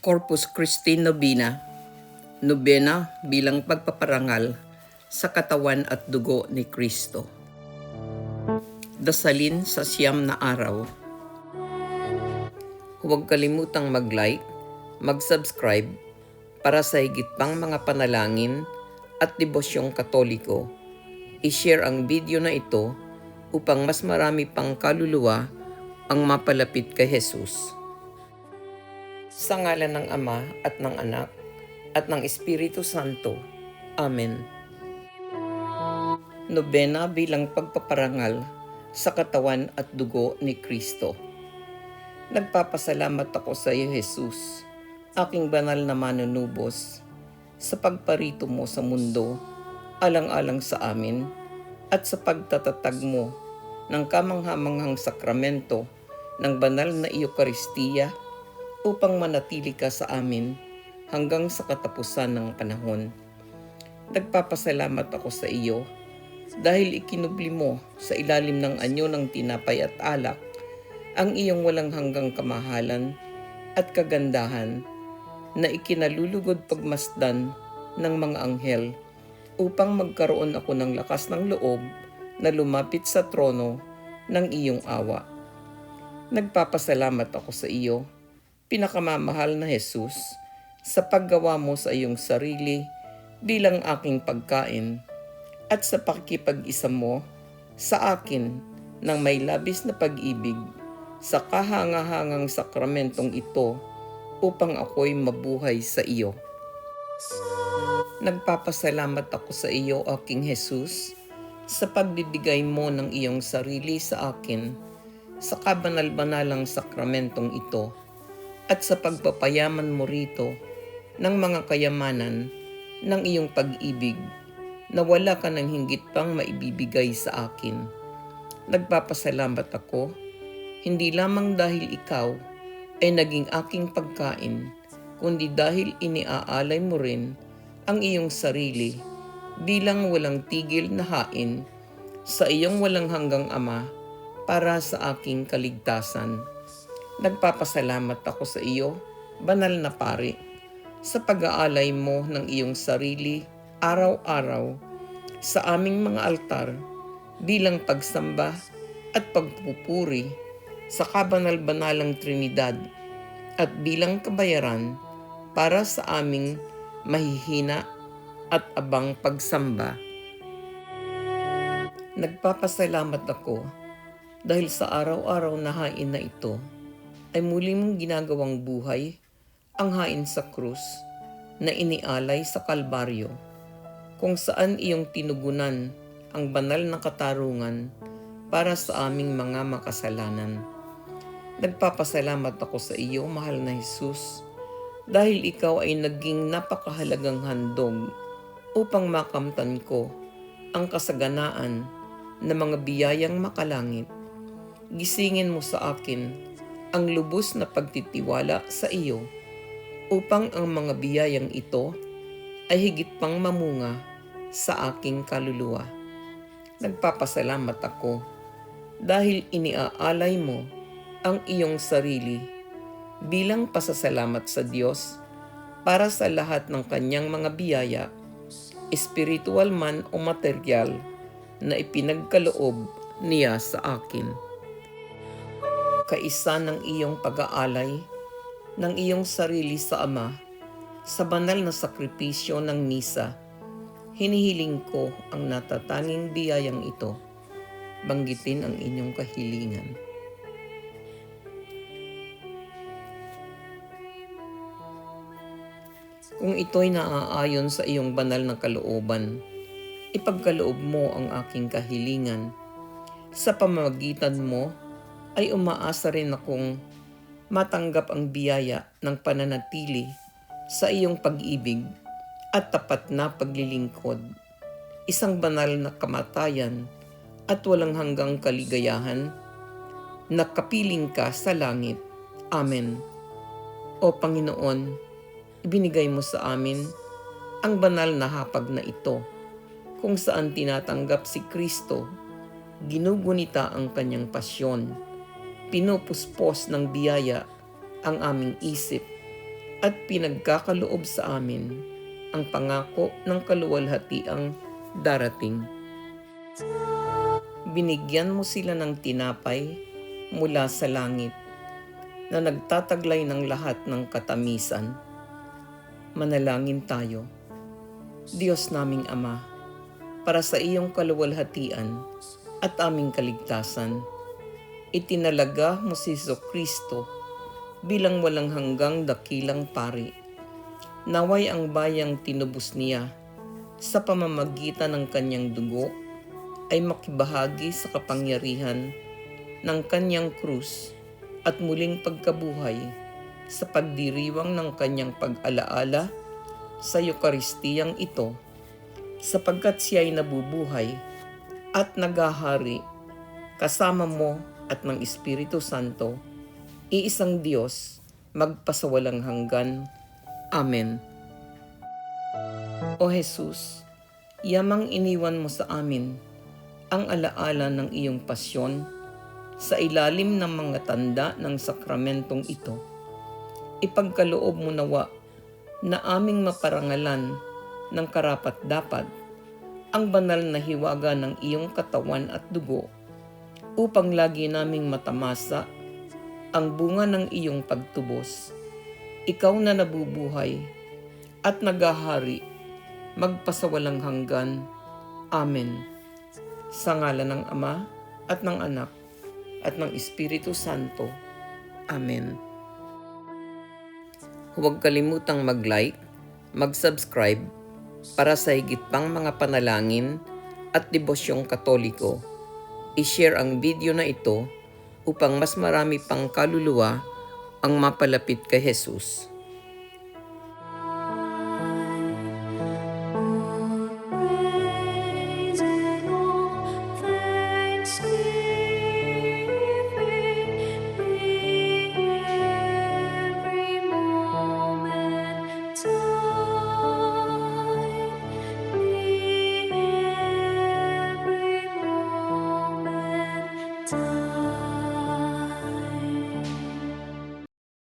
Corpus Christi Novena, nobena bilang pagpaparangal sa katawan at dugo ni Kristo. Dasalin sa siyam na araw. Huwag kalimutang mag-like, mag-subscribe para sa higit pang mga panalangin at devosyong Katoliko. I-share ang video na ito upang mas marami pang kaluluwa ang mapalapit kay Jesus. Sa ngalan ng Ama at ng Anak at ng Espiritu Santo. Amen. Nobena bilang pagpaparangal sa katawan at dugo ni Kristo. Nagpapasalamat ako sa iyo, Jesus, aking banal na manunubos, sa pagparito mo sa mundo, alang-alang sa amin, at sa pagtatatag mo ng kamanghamanghang sakramento ng banal na Eucharistia upang manatili ka sa amin hanggang sa katapusan ng panahon. Nagpapasalamat ako sa iyo dahil ikinubli mo sa ilalim ng anyo ng tinapay at alak ang iyong walang hanggang kamahalan at kagandahan na ikinalulugod pagmasdan ng mga anghel upang magkaroon ako ng lakas ng loob na lumapit sa trono ng iyong awa. Nagpapasalamat ako sa iyo, pinakamamahal na Jesus, sa paggawa mo sa iyong sarili bilang aking pagkain at sa pakikipag-isa mo sa akin ng may labis na pag-ibig sa kahangahangang sakramentong ito upang ako'y mabuhay sa iyo. Nagpapasalamat ako sa iyo, aking Jesus, sa pagbibigay mo ng iyong sarili sa akin sa kabanal-banalang sakramentong ito at sa pagpapayaman mo rito ng mga kayamanan ng iyong pag-ibig na wala ka ng hinggit pang maibibigay sa akin. Nagpapasalamat ako, hindi lamang dahil ikaw ay naging aking pagkain, kundi dahil iniaalay mo rin ang iyong sarili bilang walang tigil na hain sa iyong walang hanggang Ama para sa aking kaligtasan. Nagpapasalamat ako sa iyo, banal na pari, sa pag-aalay mo ng iyong sarili araw-araw sa aming mga altar bilang pagsamba at pagpupuri sa kabanal-banalang Trinidad at bilang kabayaran para sa aming mahihina at abang pagsamba. Nagpapasalamat ako dahil sa araw-araw na hain na ito ay muli mong ginagawang buhay ang hain sa krus na inialay sa Kalbaryo, kung saan iyong tinugunan ang banal na katarungan para sa aming mga makasalanan. Nagpapasalamat ako sa iyo, mahal na Jesus, dahil ikaw ay naging napakahalagang handog upang makamtan ko ang kasaganaan na mga biyayang makalangit. Gisingin mo sa akin ang lubos na pagtitiwala sa iyo upang ang mga biyayang ito ay higit pang mamunga sa aking kaluluwa. Nagpapasalamat ako dahil iniaalay mo ang iyong sarili bilang pasasalamat sa Diyos para sa lahat ng kanyang mga biyaya, espiritual man o material, na ipinagkaloob niya sa akin. Kaisa ng iyong pag-aalay ng iyong sarili sa Ama sa banal na sakripisyo ng misa, hinihiling ko ang natatanging biyayang ito. Banggitin ang inyong kahilingan. Kung ito'y naaayon sa iyong banal na kalooban, ipagkaloob mo ang aking kahilingan. Sa pamamagitan mo ay umaasa rin akong matanggap ang biyaya ng pananatili sa iyong pag-ibig at tapat na paglilingkod, isang banal na kamatayan at walang hanggang kaligayahan na kapiling ka sa langit. Amen. O Panginoon, ibinigay mo sa amin ang banal na hapag na ito, kung saan tinatanggap si Kristo, ginugunita ang kanyang pasyon, pinupuspos ng biyaya ang aming isip, at pinagkakaloob sa amin ang pangako ng kaluwalhatiang darating. Binigyan mo sila ng tinapay mula sa langit na nagtataglay ng lahat ng katamisan. Manalangin tayo. Diyos naming Ama, para sa iyong kaluwalhatian at aming kaligtasan, itinalaga mo si Jesucristo bilang walang hanggang dakilang pari. Naway ang bayang tinubos niya sa pamamagitan ng kanyang dugo ay makibahagi sa kapangyarihan ng kanyang krus at muling pagkabuhay sa pagdiriwang ng kanyang pag-alaala sa Eukaristiyang ito, sapagkat siya'y nabubuhay at naghahari kasama mo at ng Espiritu Santo, iisang Diyos, magpasawalang hanggan. Amen. O Jesus, yamang iniwan mo sa amin ang alaala ng iyong pasyon sa ilalim ng mga tanda ng sakramentong ito. Ipagkaloob mo nawa na aming maparangalan ng karapat-dapat ang banal na hiwaga ng iyong katawan at dugo, upang lagi naming matamasa ang bunga ng iyong pagtubos. Ikaw na nabubuhay at naghahari magpasawalang hanggan. Amen. Sa ngalan ng Ama at ng Anak at ng Espiritu Santo. Amen. Huwag kalimutang mag-like, mag-subscribe para sa higit pang mga panalangin at debosyong Katoliko. I-share ang video na ito upang mas marami pang kaluluwa ang mapalapit kay Jesus. Time.